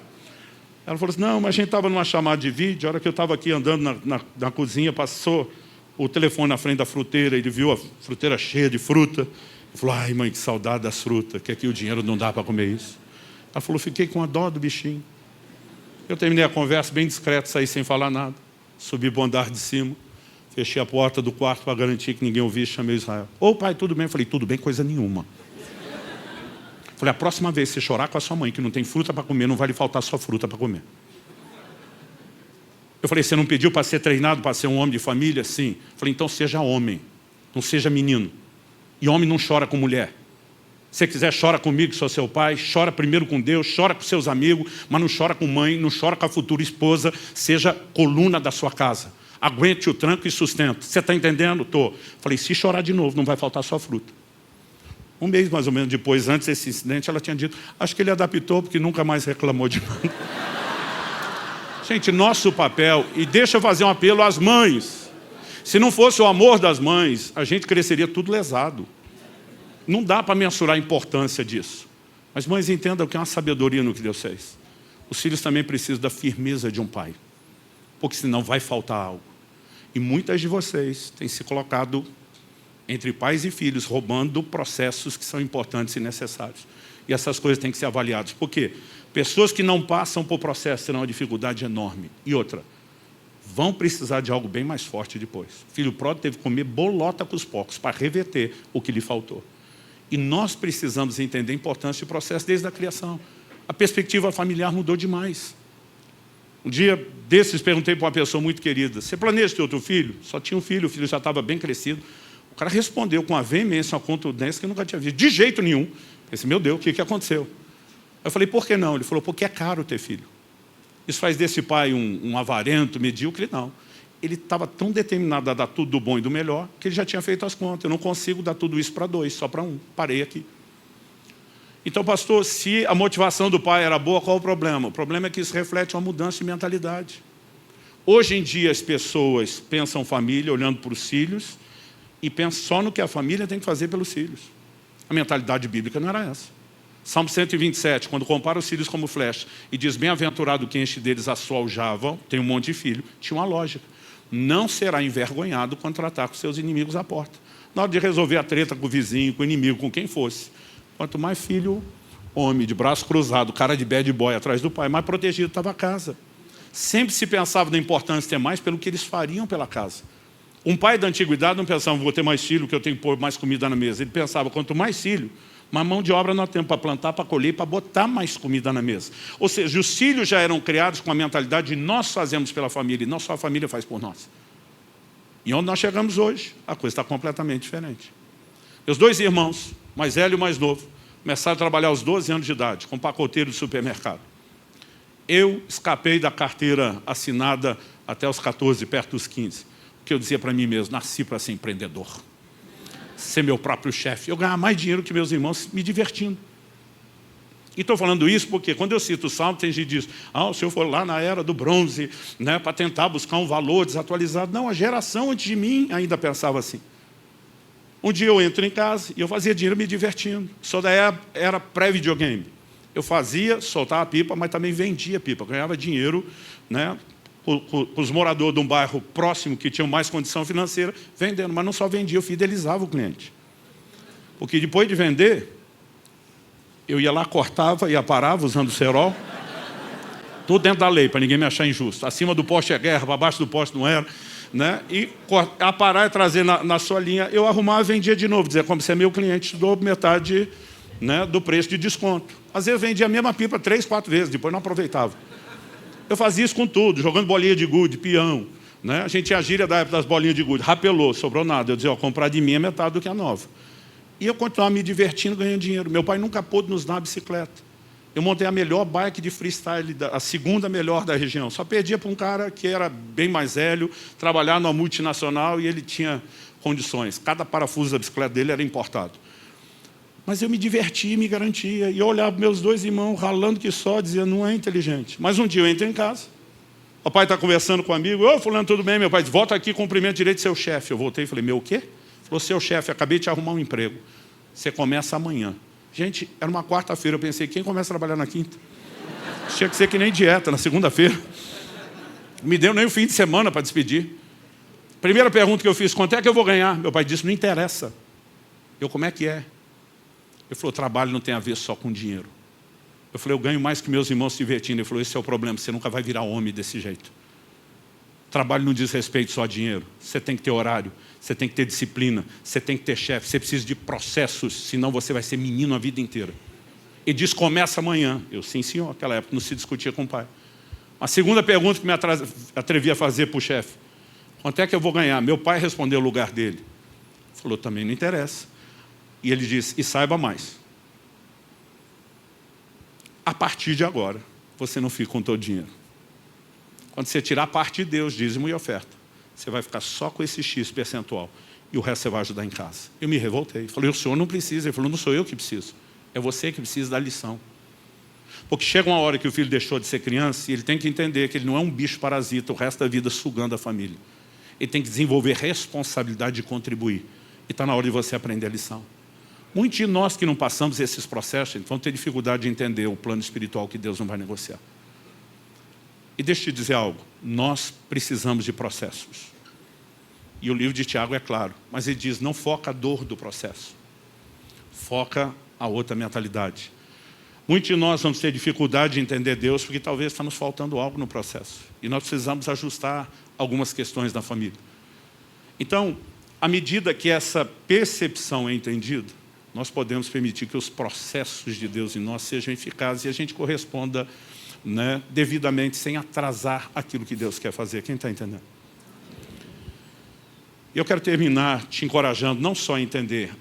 Ela falou assim, não, mas a gente estava numa chamada de vídeo, a hora que eu estava aqui andando na cozinha, passou o telefone na frente da fruteira, ele viu a fruteira cheia de fruta. Ele falou, ai mãe, que saudade das frutas, que aqui o dinheiro não dá para comer isso. Ela falou, fiquei com a dó do bichinho. Eu terminei a conversa bem discreto, saí sem falar nada. Subi para o andar de cima, fechei a porta do quarto para garantir que ninguém ouvisse, chamei Israel. Ô pai, tudo bem? Eu falei, tudo bem, coisa nenhuma. Falei, a próxima vez que você chorar com a sua mãe, que não tem fruta para comer, não vai lhe faltar só fruta para comer. Eu falei, você não pediu para ser treinado, para ser um homem de família? Sim. Eu falei, então seja homem, não seja menino. E homem não chora com mulher. Se você quiser, chora comigo, que sou seu pai, chora primeiro com Deus, chora com seus amigos, mas não chora com mãe, não chora com a futura esposa, seja coluna da sua casa. Aguente o tranco e sustento. Você está entendendo? Estou. Falei, se chorar de novo, não vai faltar só fruta. Um mês mais ou menos depois, antes desse incidente, ela tinha dito, acho que ele adaptou porque nunca mais reclamou de nada. Gente, nosso papel, e deixa eu fazer um apelo às mães. Se não fosse o amor das mães, a gente cresceria tudo lesado. Não dá para mensurar a importância disso. Mas mães, entendam que é uma sabedoria no que Deus fez. Os filhos também precisam da firmeza de um pai. Porque senão vai faltar algo. E muitas de vocês têm se colocado entre pais e filhos, roubando processos que são importantes e necessários. E essas coisas têm que ser avaliadas. Por quê? Pessoas que não passam por processo terão uma dificuldade enorme. E outra, vão precisar de algo bem mais forte depois. O filho pródigo teve que comer bolota com os porcos para reverter o que lhe faltou. E nós precisamos entender a importância do processo desde a criação. A perspectiva familiar mudou demais. Um dia desses perguntei para uma pessoa muito querida, você planeja ter outro filho? Só tinha um filho, o filho já estava bem crescido. O cara respondeu com uma veemência, uma contundência que eu nunca tinha visto. De jeito nenhum. Eu disse, meu Deus, o que aconteceu? Eu falei, por que não? Ele falou, porque é caro ter filho. Isso faz desse pai um avarento, medíocre? Não. Ele estava tão determinado a dar tudo do bom e do melhor, que ele já tinha feito as contas. Eu não consigo dar tudo isso para 2, só para 1. Parei aqui. Então, pastor, se a motivação do pai era boa, qual o problema? O problema é que isso reflete uma mudança de mentalidade. Hoje em dia, as pessoas pensam família olhando para os filhos e pensam só no que a família tem que fazer pelos filhos. A mentalidade bíblica não era essa. Salmo 127, quando compara os filhos como flecha e diz, bem-aventurado quem enche deles a sua aljava, tem um monte de filho, tinha uma lógica. Não será envergonhado quando tratar com seus inimigos à porta. Na hora de resolver a treta com o vizinho, com o inimigo, com quem fosse. Quanto mais filho, homem, de braço cruzado, cara de bad boy atrás do pai, mais protegido estava a casa. Sempre se pensava na importância de ter mais pelo que eles fariam pela casa. Um pai da antiguidade não pensava, vou ter mais filho, porque eu tenho que pôr mais comida na mesa. Ele pensava, quanto mais filho, mais mão de obra nós temos para plantar, para colher, para botar mais comida na mesa. Ou seja, os filhos já eram criados com a mentalidade de nós fazemos pela família, e não só a família faz por nós. E onde nós chegamos hoje, a coisa está completamente diferente. Meus 2 irmãos, mais velho e mais novo, começaram a trabalhar aos 12 anos de idade, como pacoteiro de supermercado. Eu escapei da carteira assinada até os 14, perto dos 15. Porque eu dizia para mim mesmo, nasci para ser empreendedor. Ser meu próprio chefe. Eu ganhava mais dinheiro que meus irmãos me divertindo. E estou falando isso porque quando eu cito o Salmo, tem gente que diz, o senhor foi lá na era do bronze, né, para tentar buscar um valor desatualizado. Não, a geração antes de mim ainda pensava assim. Um dia eu entro em casa e eu fazia dinheiro me divertindo. Só daí era pré-videogame. Eu fazia, soltava a pipa, mas também vendia pipa. Ganhava dinheiro, né, para os moradores de um bairro próximo que tinham mais condição financeira, vendendo. Mas não só vendia, eu fidelizava o cliente. Porque depois de vender, eu ia lá, cortava e aparava usando o cerol. Tudo dentro da lei, para ninguém me achar injusto. Acima do poste é guerra, para baixo do poste não era. Né? E aparar e trazer na sua linha, eu arrumava e vendia de novo. Dizia, como você é meu cliente, te dou metade, né, do preço de desconto. Às vezes eu vendia a mesma pipa 3, 4 vezes, depois não aproveitava. Eu fazia isso com tudo, jogando bolinha de gude, peão. Né? A gente tinha a gíria da época das bolinhas de gude, rapelou, sobrou nada. Eu dizia, comprar de mim é metade do que a nova. E eu continuava me divertindo, ganhando dinheiro. Meu pai nunca pôde nos dar uma bicicleta. Eu montei a melhor bike de freestyle, a segunda melhor da região. Só perdia para um cara que era bem mais velho, trabalhava numa multinacional e ele tinha condições. Cada parafuso da bicicleta dele era importado. Mas eu me divertia, me garantia. E eu olhava meus 2 irmãos ralando que só, dizia, não é inteligente. Mas um dia eu entro em casa, o pai está conversando com um amigo, ô fulano, tudo bem? Meu pai diz, volta aqui, cumprimento direito seu chefe. Eu voltei e falei, meu o quê? Ele falou, seu chefe, acabei de arrumar um emprego. Você começa amanhã. Gente, era uma quarta-feira, eu pensei, quem começa a trabalhar na quinta? Tinha que ser que nem dieta, na segunda-feira. Não me deu nem o fim de semana para despedir. Primeira pergunta que eu fiz, quanto é que eu vou ganhar? Meu pai disse, não interessa. Eu, como é que é? Ele falou, trabalho não tem a ver só com dinheiro. Eu falei, eu ganho mais que meus irmãos se divertindo. Ele falou, esse é o problema, você nunca vai virar homem desse jeito. Trabalho não diz respeito só a dinheiro. Você tem que ter horário, você tem que ter disciplina, você tem que ter chefe, você precisa de processos, senão você vai ser menino a vida inteira. Ele diz, começa amanhã. Eu, sim, senhor. Naquela época não se discutia com o pai. A segunda pergunta que me atrevi a fazer para o chefe, quanto é que eu vou ganhar? Meu pai respondeu o lugar dele. Falou, também não interessa. E ele disse, e saiba mais. A partir de agora, você não fica com todo o dinheiro. Quando você tirar a parte de Deus, dízimo e oferta, Você vai ficar só com esse X percentual. E o resto você vai ajudar em casa. Eu me revoltei. Falei, o senhor não precisa. Ele falou, não sou eu que preciso. É você que precisa da lição. Porque chega uma hora que o filho deixou de ser criança e ele tem que entender que ele não é um bicho parasita o resto da vida sugando a família. Ele tem que desenvolver responsabilidade de contribuir. E está na hora de você aprender a lição. Muitos de nós que não passamos esses processos vão ter dificuldade de entender o plano espiritual que Deus não vai negociar. E deixa eu te dizer algo. Nós precisamos de processos. E o livro de Tiago é claro. Mas ele diz, não foca a dor do processo. Foca a outra mentalidade. Muitos de nós vamos ter dificuldade de entender Deus porque talvez está nos faltando algo no processo. E nós precisamos ajustar algumas questões da família. Então, à medida que essa percepção é entendida, nós podemos permitir que os processos de Deus em nós sejam eficazes e a gente corresponda, né, devidamente, sem atrasar aquilo que Deus quer fazer. Quem está entendendo? Eu quero terminar te encorajando não só a entender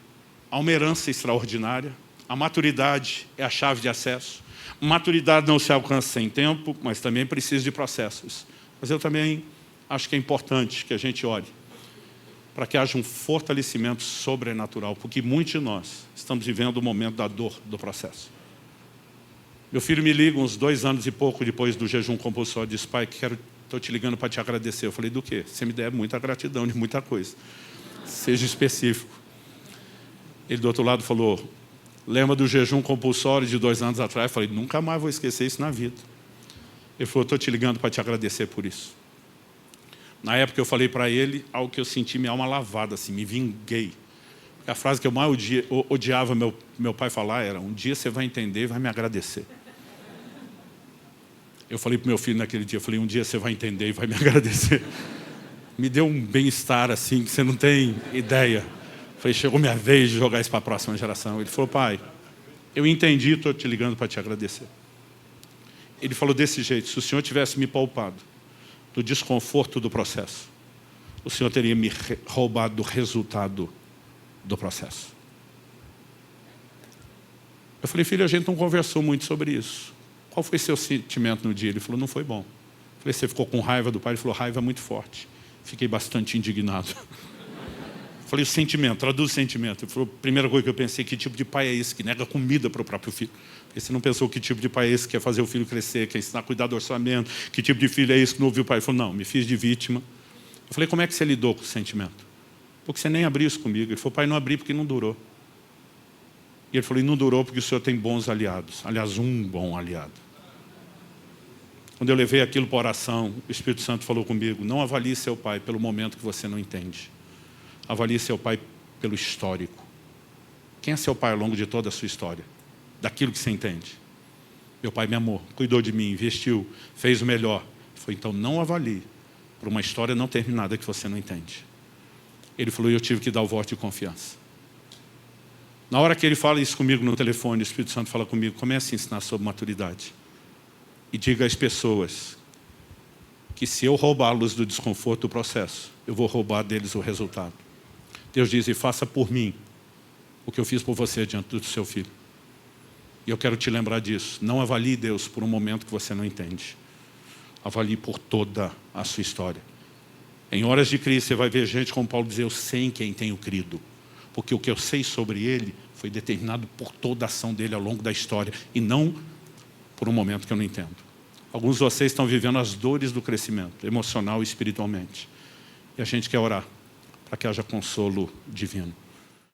há uma herança extraordinária, a maturidade é a chave de acesso. Maturidade não se alcança sem tempo, mas também precisa de processos. Mas eu também acho que é importante que a gente ore para que haja um fortalecimento sobrenatural, porque muitos de nós estamos vivendo o momento da dor do processo. Meu filho me liga uns 2 anos e pouco depois do jejum compulsório, disse, pai, estou te ligando para te agradecer. Eu falei, do quê? Você me deve muita gratidão de muita coisa. Seja específico. Ele do outro lado falou, lembra do jejum compulsório de 2 anos atrás? Eu falei, nunca mais vou esquecer isso na vida. Ele falou, estou te ligando para te agradecer por isso. Na época eu falei para ele algo que eu senti minha alma lavada, assim, me vinguei. A frase que eu mais odiava meu pai falar era, um dia você vai entender e vai me agradecer. Eu falei para o meu filho naquele dia, eu falei, um dia você vai entender e vai me agradecer. Me deu um bem-estar assim, que você não tem ideia. Falei, chegou minha vez de jogar isso para a próxima geração. Ele falou, pai, eu entendi, estou te ligando para te agradecer. Ele falou desse jeito, se o senhor tivesse me poupado do desconforto do processo, o senhor teria me roubado do resultado do processo. Eu falei, filho, a gente não conversou muito sobre isso. Qual foi seu sentimento no dia? Ele falou, não foi bom. Eu falei, você ficou com raiva do pai? Ele falou, raiva muito forte. Fiquei bastante indignado. Eu falei, o sentimento, traduz o sentimento. Ele falou, primeira coisa que eu pensei, que tipo de pai é esse que nega comida para o próprio filho? Porque você não pensou que tipo de pai é esse que quer fazer o filho crescer, quer ensinar a cuidar do orçamento, que tipo de filho é esse que não ouviu o pai? Ele falou, não, me fiz de vítima. Eu falei, como é que você lidou com o sentimento? Porque você nem abriu isso comigo. Ele falou, pai, não abri porque não durou. E ele falou, e não durou porque o senhor tem bons aliados. Aliás, um bom aliado. Quando eu levei aquilo para oração, o Espírito Santo falou comigo, não avalie seu pai pelo momento que você não entende. Avalie seu pai pelo histórico. Quem é seu pai ao longo de toda a sua história? Daquilo que você entende. Meu pai me amou, cuidou de mim, investiu, fez o melhor. Foi, então não avalie por uma história não terminada que você não entende. Ele falou, eu tive que dar o voto de confiança. Na hora que ele fala isso comigo no telefone, o Espírito Santo fala comigo, comece a ensinar sobre maturidade. E diga às pessoas que se eu roubá-los do desconforto do processo, eu vou roubar deles o resultado. Deus diz, e faça por mim o que eu fiz por você diante do seu filho. E eu quero te lembrar disso. Não avalie Deus por um momento que você não entende. Avalie por toda a sua história. Em horas de crise, você vai ver gente como Paulo dizer, eu sei em quem tenho crido. Porque o que eu sei sobre ele foi determinado por toda a ação dele ao longo da história. E não por um momento que eu não entendo. Alguns de vocês estão vivendo as dores do crescimento, emocional e espiritualmente. E a gente quer orar para que haja consolo divino.